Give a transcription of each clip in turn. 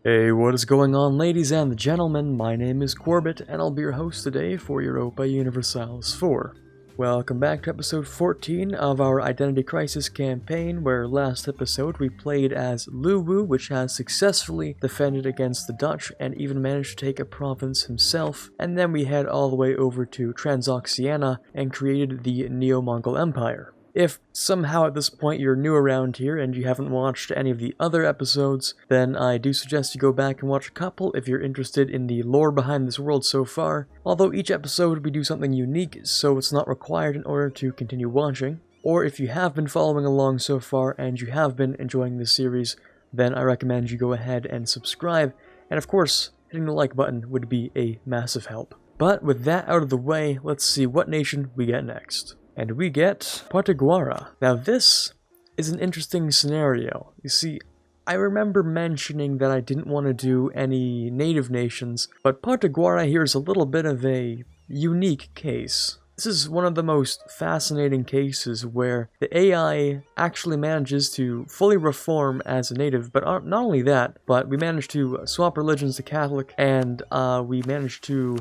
Hey, what is going on, ladies and gentlemen? My name is Quarbit, and I'll be your host today for Europa Universalis 4. Welcome back to episode 14 of our Identity Crisis campaign, where last episode we played as Luwu, which has successfully defended against the Dutch and even managed to take a province himself, and then we head all the way over to Transoxiana and created the Neo-Mongol Empire. If somehow at this point you're new around here and you haven't watched any of the other episodes, then I do suggest you go back and watch a couple if you're interested in the lore behind this world so far. Although each episode we do something unique, so it's not required in order to continue watching. Or if you have been following along so far and you have been enjoying this series, then I recommend you go ahead and subscribe, and of course, hitting the like button would be a massive help. But with that out of the way, let's see what nation we get next. And we get Partaguara. Now this is an interesting scenario. You see, I remember mentioning that I didn't want to do any native nations, but Partaguara here is a little bit of a unique case. This is one of the most fascinating cases where the AI actually manages to fully reform as a native, but not only that, but we managed to swap religions to Catholic, and we managed to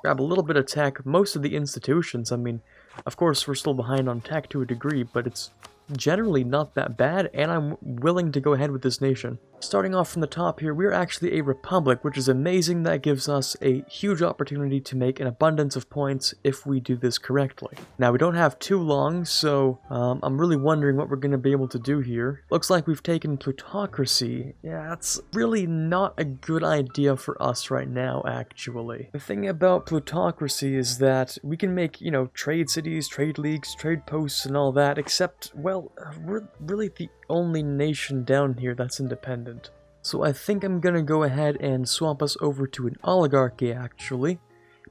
grab a little bit of tech, most of the institutions. I mean, of course, we're still behind on tech to a degree, but it's generally not that bad, and I'm willing to go ahead with this nation. Starting off from the top here, we're actually a republic, which is amazing. That gives us a huge opportunity to make an abundance of points if we do this correctly. Now, we don't have too long, so I'm really wondering what we're going to be able to do here. Looks like we've taken plutocracy. Yeah, that's really not a good idea for us right now, actually. The thing about plutocracy is that we can make, trade cities, trade leagues, trade posts, and all that, except, well, we're really the only nation down here that's independent. So I think I'm gonna go ahead and swap us over to an oligarchy, actually,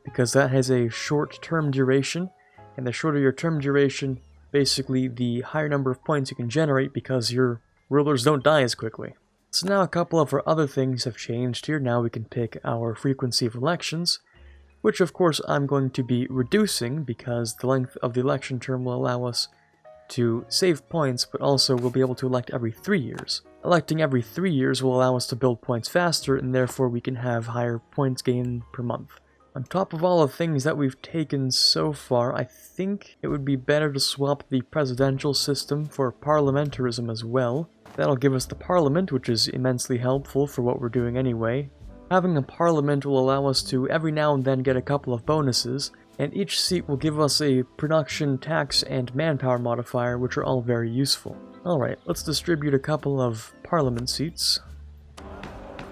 because that has a short-term duration, and the shorter your term duration, basically the higher number of points you can generate because your rulers don't die as quickly. So now a couple of our other things have changed here. Now we can pick our frequency of elections, which of course I'm going to be reducing because the length of the election term will allow us to save points, but also we'll be able to elect every 3 years. Electing every 3 years will allow us to build points faster, and therefore we can have higher points gained per month. On top of all the things that we've taken so far, I think it would be better to swap the presidential system for parliamentarism as well. That'll give us the parliament, which is immensely helpful for what we're doing anyway. Having a parliament will allow us to every now and then get a couple of bonuses, and each seat will give us a production, tax, and manpower modifier, which are all very useful. Alright, let's distribute a couple of parliament seats.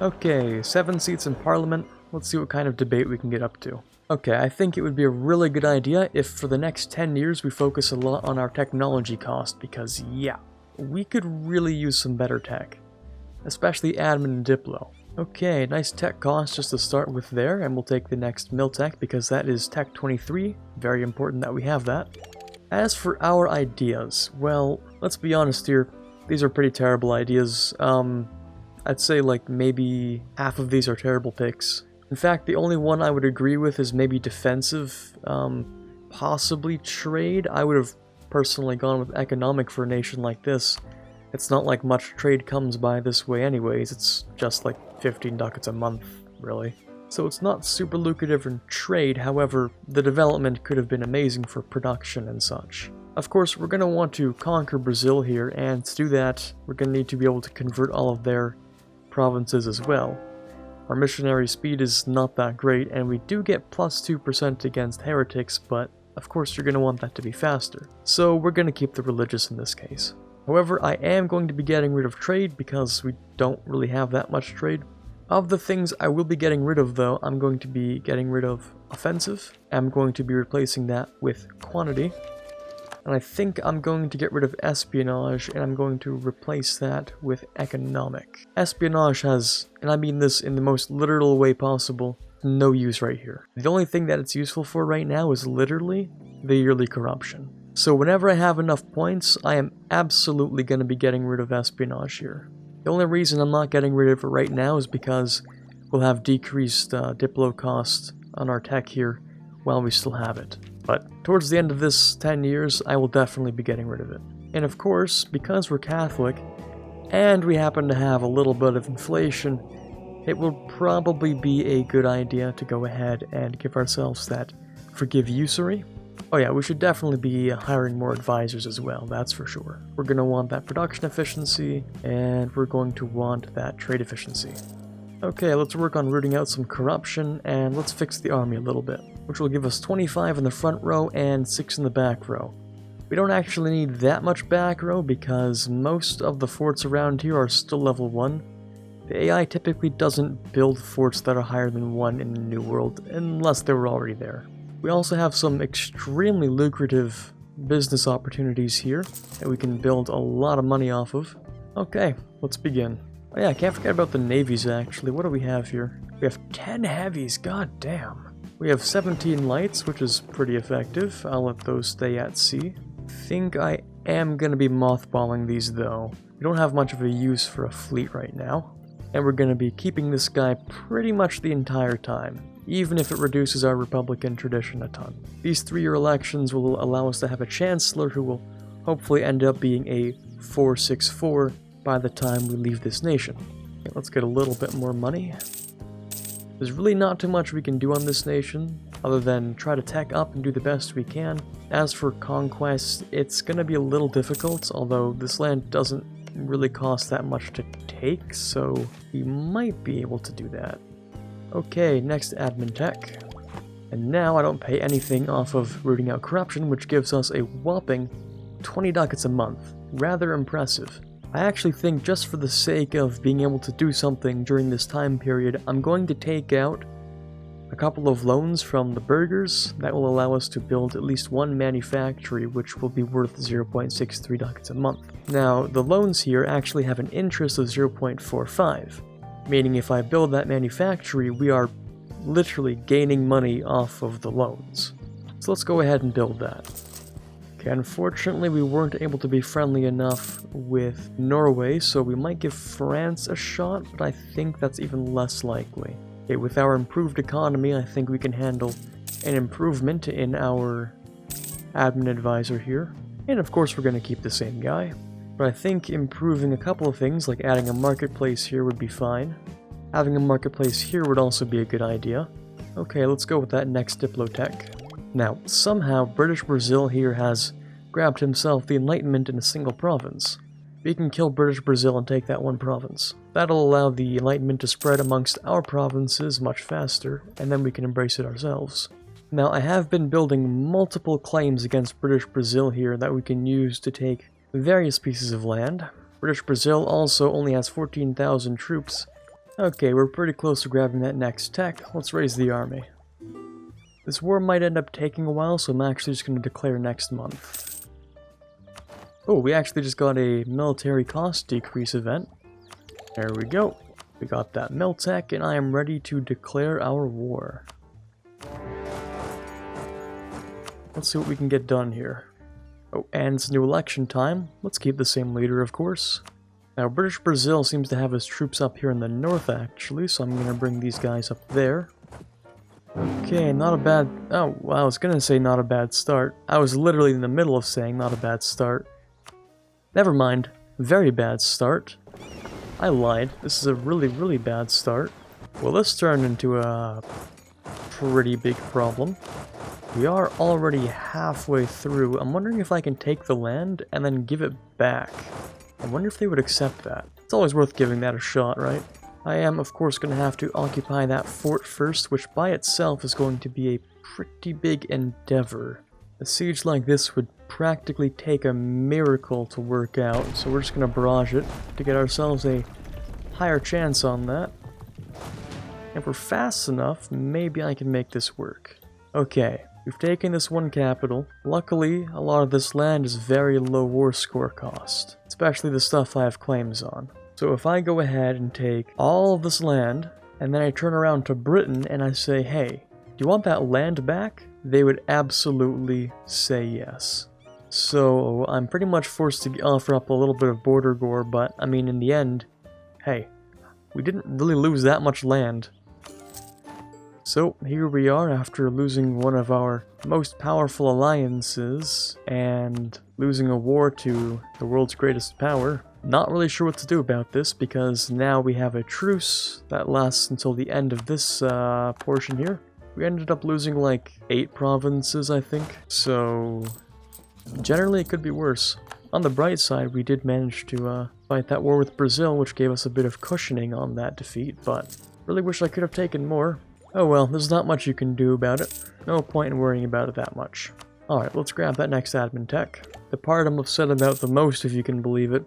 Okay, 7 seats in parliament. Let's see what kind of debate we can get up to. Okay, I think it would be a really good idea if for the next 10 years we focus a lot on our technology cost, because yeah, we could really use some better tech. Especially admin and diplo. Okay, nice tech cost just to start with there, and we'll take the next mill tech because that is tech 23. Very important that we have that. As for our ideas, well, let's be honest here, these are pretty terrible ideas. I'd say like maybe half of these are terrible picks. In fact, the only one I would agree with is maybe defensive, possibly trade. I would have personally gone with economic for a nation like this. It's not like much trade comes by this way anyways, it's just like 15 ducats a month, really. So it's not super lucrative in trade, however, the development could have been amazing for production and such. Of course, we're going to want to conquer Brazil here, and to do that, we're going to need to be able to convert all of their provinces as well. Our missionary speed is not that great, and we do get plus 2% against heretics, but of course you're going to want that to be faster. So we're going to keep the religious in this case. However, I am going to be getting rid of trade because we don't really have that much trade. Of the things I will be getting rid of though, I'm going to be getting rid of offensive. I'm going to be replacing that with quantity. And I think I'm going to get rid of espionage, and I'm going to replace that with economic. Espionage has, and I mean this in the most literal way possible, no use right here. The only thing that it's useful for right now is literally the yearly corruption. So whenever I have enough points, I am absolutely going to be getting rid of espionage here. The only reason I'm not getting rid of it right now is because we'll have decreased diplo cost on our tech here while we still have it. But towards the end of this 10 years, I will definitely be getting rid of it. And of course, because we're Catholic, and we happen to have a little bit of inflation, it will probably be a good idea to go ahead and give ourselves that forgive usury. Oh yeah, we should definitely be hiring more advisors as well, that's for sure. We're going to want that production efficiency, and we're going to want that trade efficiency. Okay, let's work on rooting out some corruption, and let's fix the army a little bit, which will give us 25 in the front row and 6 in the back row. We don't actually need that much back row because most of the forts around here are still level 1. The AI typically doesn't build forts that are higher than 1 in the New World unless they were already there. We also have some extremely lucrative business opportunities here that we can build a lot of money off of. Okay, let's begin. Oh yeah, I can't forget about the navies actually. What do we have here? We have 10 heavies, god damn. We have 17 lights, which is pretty effective. I'll let those stay at sea. I think I am going to be mothballing these though. We don't have much of a use for a fleet right now. And we're going to be keeping this guy pretty much the entire time, even if it reduces our Republican tradition a ton. These 3-year elections will allow us to have a chancellor who will hopefully end up being a 464 by the time we leave this nation. Okay, let's get a little bit more money. There's really not too much we can do on this nation, other than try to tech up and do the best we can. As for conquest, it's going to be a little difficult, although this land doesn't really cost that much to take, so we might be able to do that. Okay, next admin tech. And now I don't pay anything off of rooting out corruption, which gives us a whopping 20 ducats a month. Rather impressive. I actually think just for the sake of being able to do something during this time period, I'm going to take out a couple of loans from the burghers that will allow us to build at least one manufactory, which will be worth 0.63 ducats a month. Now, the loans here actually have an interest of 0.45, meaning if I build that manufactory, we are literally gaining money off of the loans. So let's go ahead and build that. Okay, unfortunately we weren't able to be friendly enough with Norway, so we might give France a shot, but I think that's even less likely. Okay, with our improved economy, I think we can handle an improvement in our admin advisor here. And of course we're going to keep the same guy. But I think improving a couple of things, like adding a marketplace here, would be fine. Having a marketplace here would also be a good idea. Okay, let's go with that next Diplotech. Now, somehow British Brazil here has grabbed himself the Enlightenment in a single province. We can kill British Brazil and take that one province. That'll allow the Enlightenment to spread amongst our provinces much faster, and then we can embrace it ourselves. Now, I have been building multiple claims against British Brazil here that we can use to take various pieces of land. British Brazil also only has 14,000 troops. Okay, we're pretty close to grabbing that next tech. Let's raise the army. This war might end up taking a while, so I'm actually just going to declare next month. Oh, we actually just got a military cost decrease event. There we go. We got that Miltech, and I am ready to declare our war. Let's see what we can get done here. Oh, and it's new election time. Let's keep the same leader, of course. Now, British Brazil seems to have his troops up here in the north, actually, so I'm going to bring these guys up there. Okay, not a bad... Oh, well, I was going to say not a bad start. I was literally in the middle of saying not a bad start. Never mind. Very bad start. I lied. This is a really, really bad start. Well, this turned into a pretty big problem. We are already halfway through. I'm wondering if I can take the land and then give it back. I wonder if they would accept that. It's always worth giving that a shot, right? I am, of course, going to have to occupy that fort first, which by itself is going to be a pretty big endeavor. A siege like this would practically take a miracle to work out, so we're just going to barrage it to get ourselves a higher chance on that. If we're fast enough, maybe I can make this work. Okay, we've taken this one capital. Luckily, a lot of this land is very low war score cost, especially the stuff I have claims on. So if I go ahead and take all of this land, and then I turn around to Britain and I say, hey, do you want that land back? They would absolutely say yes. So I'm pretty much forced to offer up a little bit of border gore, but I mean, in the end, hey, we didn't really lose that much land. So here we are after losing one of our most powerful alliances and losing a war to the world's greatest power. Not really sure what to do about this, because now we have a truce that lasts until the end of this portion here. We ended up losing like 8 provinces, I think, so generally it could be worse. On the bright side, we did manage to fight that war with Brazil, which gave us a bit of cushioning on that defeat, but really wish I could have taken more. Oh well, there's not much you can do about it. No point in worrying about it that much. Alright, let's grab that next admin tech. The part I'm upset about the most, if you can believe it,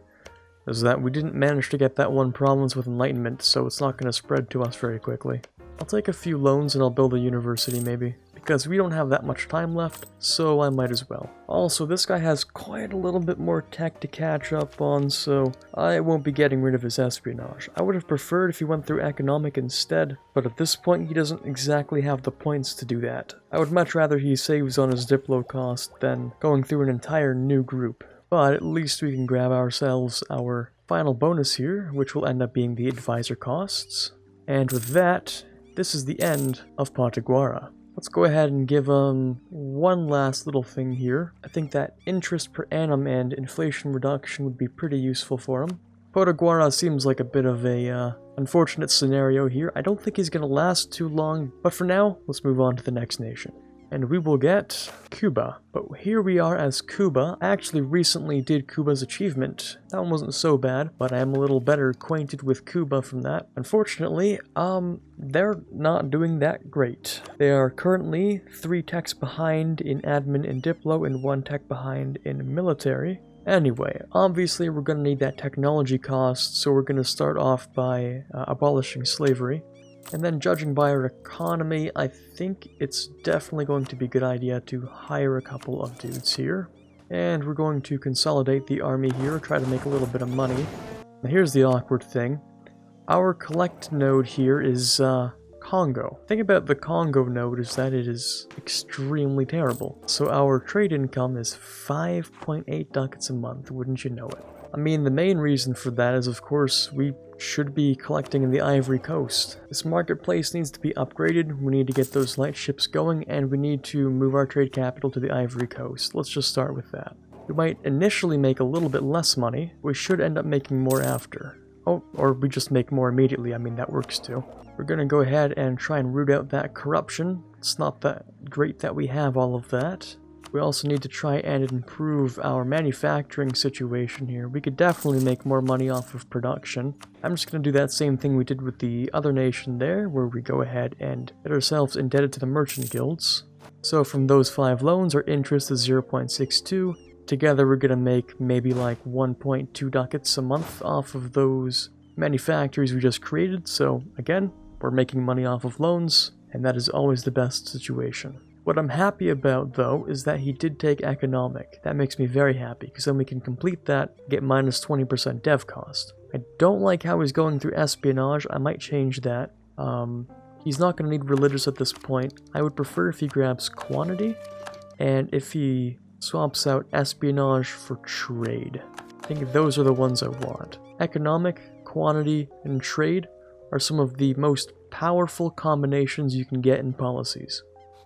is that we didn't manage to get that one province with enlightenment, so it's not going to spread to us very quickly. I'll take a few loans and I'll build a university maybe, because we don't have that much time left, so I might as well. Also, this guy has quite a little bit more tech to catch up on, so I won't be getting rid of his espionage. I would have preferred if he went through economic instead, but at this point he doesn't exactly have the points to do that. I would much rather he saves on his diplo cost than going through an entire new group. But at least we can grab ourselves our final bonus here, which will end up being the advisor costs. And with that, this is the end of Partaguara. Let's go ahead and give one last little thing here. I think that interest per annum and inflation reduction would be pretty useful for him. Partaguara seems like a bit of a unfortunate scenario here. I don't think he's going to last too long, but for now, let's move on to the next nation. And we will get Cuba. But here we are as Cuba. I actually recently did Cuba's achievement. That one wasn't so bad, but I am a little better acquainted with Cuba from that. Unfortunately, they're not doing that great. They are currently 3 techs behind in admin and diplo and 1 tech behind in military. Anyway, obviously we're going to need that technology cost, so we're going to start off by abolishing slavery. And then judging by our economy, I think it's definitely going to be a good idea to hire a couple of dudes here. And we're going to consolidate the army here, try to make a little bit of money. Now here's the awkward thing. Our collect node here is Congo. The thing about the Congo node is that it is extremely terrible. So our trade income is 5.8 ducats a month, wouldn't you know it? I mean, the main reason for that is, of course, we should be collecting in the Ivory Coast. This marketplace needs to be upgraded, we need to get those light ships going, and we need to move our trade capital to the Ivory Coast. Let's just start with that. We might initially make a little bit less money, we should end up making more after. Oh, or we just make more immediately, I mean that works too. We're gonna go ahead and try and root out that corruption. It's not that great that we have all of that. We also need to try and improve our manufacturing situation here. We could definitely make more money off of production. I'm just going to do that same thing we did with the other nation there, where we go ahead and get ourselves indebted to the merchant guilds. So from those 5 loans, our interest is 0.62. Together we're going to make maybe like 1.2 ducats a month off of those manufactories we just created. So again, we're making money off of loans, and that is always the best situation. What I'm happy about, though, is that he did take economic. That makes me very happy, because then we can complete that, get minus 20% dev cost. I don't like how he's going through espionage. I might change that. He's not going to need religious at this point. I would prefer if he grabs quantity, and if he swaps out espionage for trade. I think those are the ones I want. Economic, quantity, and trade are some of the most powerful combinations you can get in policies.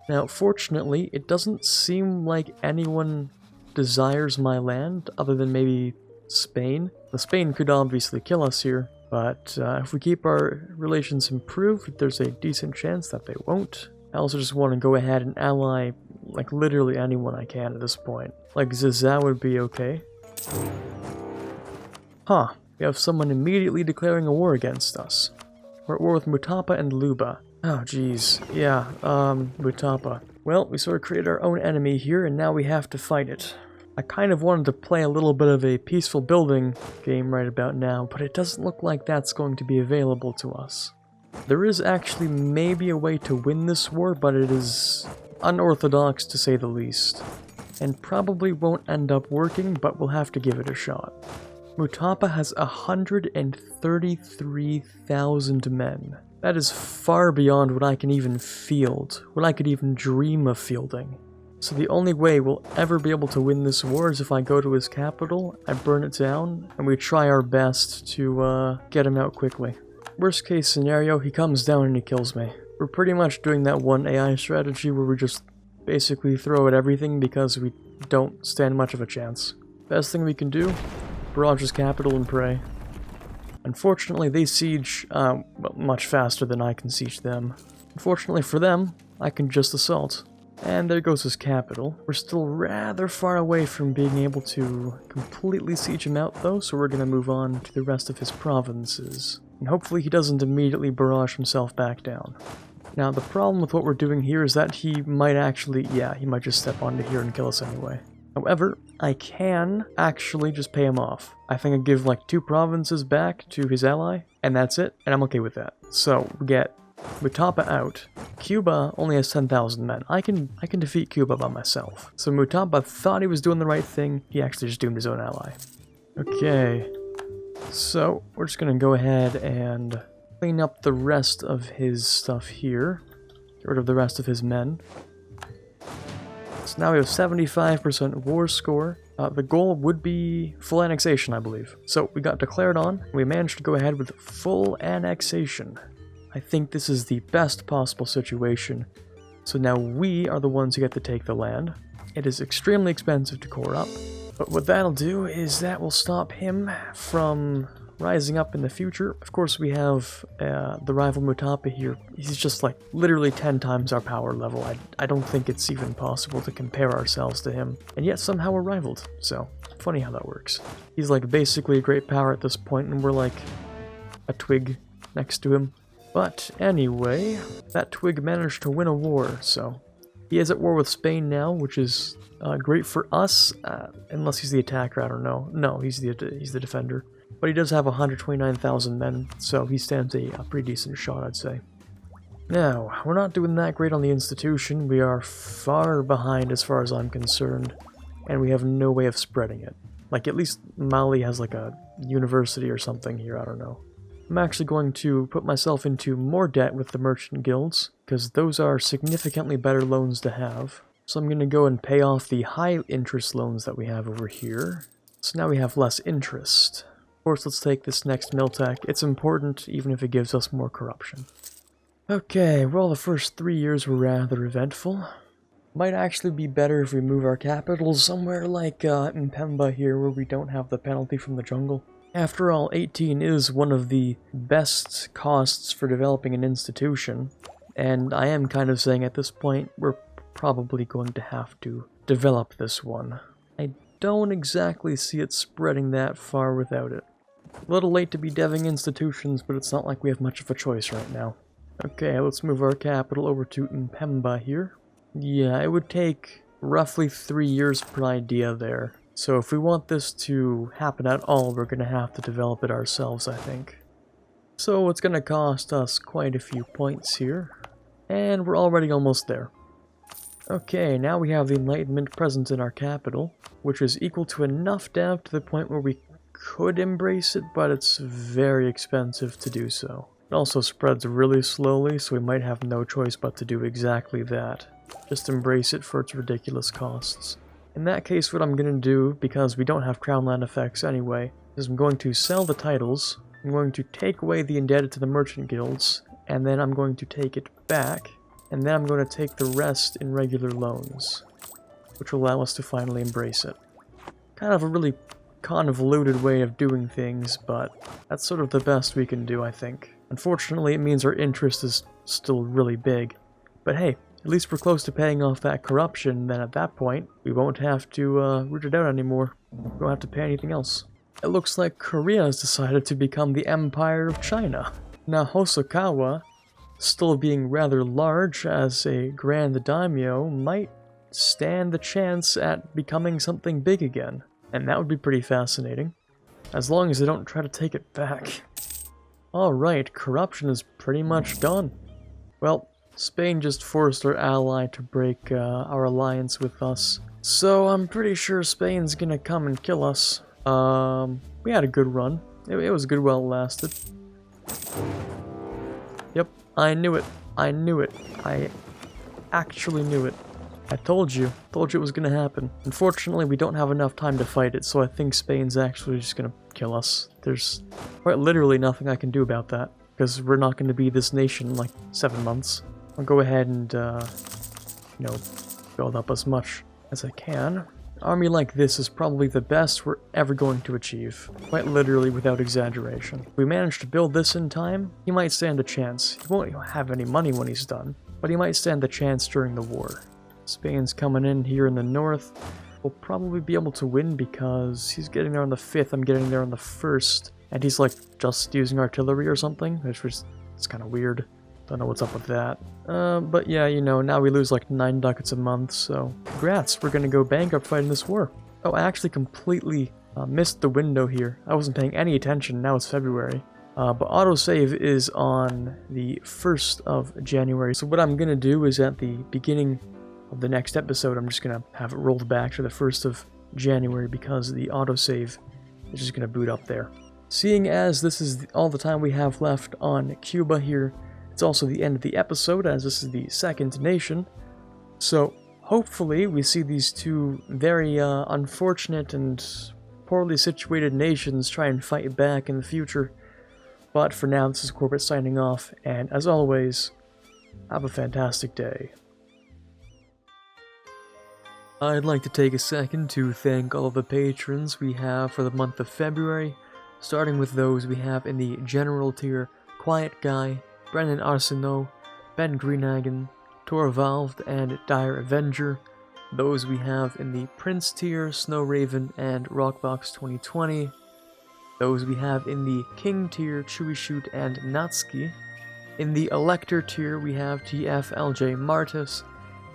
Now, fortunately, it doesn't seem like anyone desires my land, other than maybe Spain. The Spain could obviously kill us here, but if we keep our relations improved, there's a decent chance that they won't. I also just want to go ahead and ally, like, literally anyone I can at this point. Like, Zizou would be okay. Huh, we have someone immediately declaring a war against us. We're at war with Mutapa and Luba. Oh, jeez. Yeah, Mutapa. Well, we sort of created our own enemy here, and now we have to fight it. I kind of wanted to play a little bit of a peaceful building game right about now, but it doesn't look like that's going to be available to us. There is actually maybe a way to win this war, but it is unorthodox to say the least. And probably won't end up working, but we'll have to give it a shot. Mutapa has 133,000 men. That is far beyond what I can even field, what I could even dream of fielding. So the only way we'll ever be able to win this war is if I go to his capital, I burn it down, and we try our best to get him out quickly. Worst case scenario, he comes down and he kills me. We're pretty much doing that one AI strategy where we just basically throw at everything because we don't stand much of a chance. Best thing we can do, barrage his capital and pray. Unfortunately, they siege well, much faster than I can siege them. Unfortunately for them, I can just assault. And there goes his capital. We're still rather far away from being able to completely siege him out though, so we're going to move on to the rest of his provinces. And hopefully he doesn't immediately barrage himself back down. Now the problem with what we're doing here is that he might actually, yeah, he might just step onto here and kill us anyway. However, I can actually just pay him off. I think I give like 2 provinces back to his ally, and that's it, and I'm okay with that. So we get Mutapa out. Cuba only has 10,000 men. I can defeat Cuba by myself. So Mutapa thought he was doing the right thing. He actually just doomed his own ally. Okay. So we're just gonna go ahead and clean up the rest of his stuff here. Get rid of the rest of his men. So now we have 75% war score. The goal would be full annexation, I believe. So we got declared on. We managed to go ahead with full annexation. I think this is the best possible situation. So now we are the ones who get to take the land. It is extremely expensive to core up, but what that'll do is that will stop him from rising up in the future. Of course, we have the rival Mutapa here. He's just like literally 10 times our power level. I don't think it's even possible to compare ourselves to him, and yet somehow we're rivaled. So, funny how that works. He's like basically a great power at this point, and we're like a twig next to him. But anyway, that twig managed to win a war, so he is at war with Spain now, which is great for us, unless he's the attacker, I don't know. No, he's the defender. But he does have 129,000 men, so he stands a pretty decent shot, I'd say. Now, we're not doing that great on the institution. We are far behind as far as I'm concerned, and we have no way of spreading it. Like, at least Mali has like a university or something here, I don't know. I'm actually going to put myself into more debt with the merchant guilds, because those are significantly better loans to have. So I'm going to go and pay off the high interest loans that we have over here. So now we have less interest. Of course, let's take this next Miltech. It's important, even if it gives us more corruption. Okay, well, the first 3 years were rather eventful. Might actually be better if we move our capital somewhere like Mpemba here, where we don't have the penalty from the jungle. After all, 18 is one of the best costs for developing an institution, and I am kind of saying at this point we're probably going to have to develop this one. I don't exactly see it spreading that far without it. A little late to be deving institutions, but it's not like we have much of a choice right now. Okay, let's move our capital over to Mpemba here. Yeah, it would take roughly 3 years per idea there. So if we want this to happen at all, we're going to have to develop it ourselves, I think. So it's going to cost us quite a few points here. And we're already almost there. Okay, now we have the Enlightenment present in our capital, which is equal to enough dev to the point where we could embrace it, but it's very expensive to do so. It also spreads really slowly, so we might have no choice but to do exactly that. Just embrace it for its ridiculous costs. In that case, what I'm going to do, because we don't have crown land effects anyway, is I'm going to sell the titles, I'm going to take away the indebted to the merchant guilds, and then I'm going to take it back, and then I'm going to take the rest in regular loans, which will allow us to finally embrace it. Kind of a really convoluted way of doing things, but that's sort of the best we can do, I think. Unfortunately, it means our interest is still really big, but hey, at least we're close to paying off that corruption, then at that point, we won't have to root it out anymore. We won't have to pay anything else. It looks like Korea has decided to become the Empire of China. Now Hosokawa, still being rather large as a Grand Daimyo, might stand the chance at becoming something big again. And that would be pretty fascinating. As long as they don't try to take it back. Alright, corruption is pretty much gone. Well, Spain just forced our ally to break our alliance with us. So I'm pretty sure Spain's gonna come and kill us. We had a good run. It was good while it lasted. Yep, I knew it. I knew it. I actually knew it. I told you. Told you it was gonna happen. Unfortunately, we don't have enough time to fight it, so I think Spain's actually just gonna kill us. There's quite literally nothing I can do about that, because we're not gonna be this nation in like 7 months. I'll go ahead and, you know, build up as much as I can. army like this is probably the best we're ever going to achieve, quite literally without exaggeration. If we manage to build this in time, he might stand a chance. He won't have any money when he's done, but he might stand a chance during the war. Spain's coming in here in the north. We'll probably be able to win because he's getting there on the 5th, I'm getting there on the 1st, and he's like just using artillery or something, which was, it's kind of weird. Don't know what's up with that. But yeah, you know, now we lose like 9 ducats a month, so congrats, we're gonna go bankrupt fighting this war. Oh, I actually completely missed the window here. I wasn't paying any attention, now it's February. But autosave is on the 1st of January, so what I'm gonna do is at the beginning of the next episode, I'm just gonna have it rolled back to the 1st of January because the autosave is just gonna boot up there. Seeing as this is all the time we have left on Cuba here, it's also the end of the episode, as this is the second nation. So hopefully we see these two very unfortunate and poorly situated nations try and fight back in the future. But for now, this is Quarbit signing off, and as always, have a fantastic day. I'd like to take a second to thank all of the patrons we have for the month of February, starting with those we have in the General tier: Quiet Guy, Brennan Arsenault, Ben Greenhagen, Torvalved, and Dire Avenger. Those we have in the Prince tier: Snow Raven and Rockbox 2020. Those we have in the King tier: Chewy Shoot and Natsuki. In the Elector tier we have TFLJ Martis.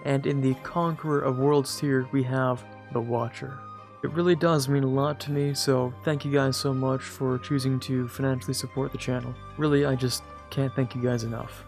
And in the Conqueror of Worlds tier we have The Watcher. It really does mean a lot to me, so thank you guys so much for choosing to financially support the channel. Really, I just can't thank you guys enough.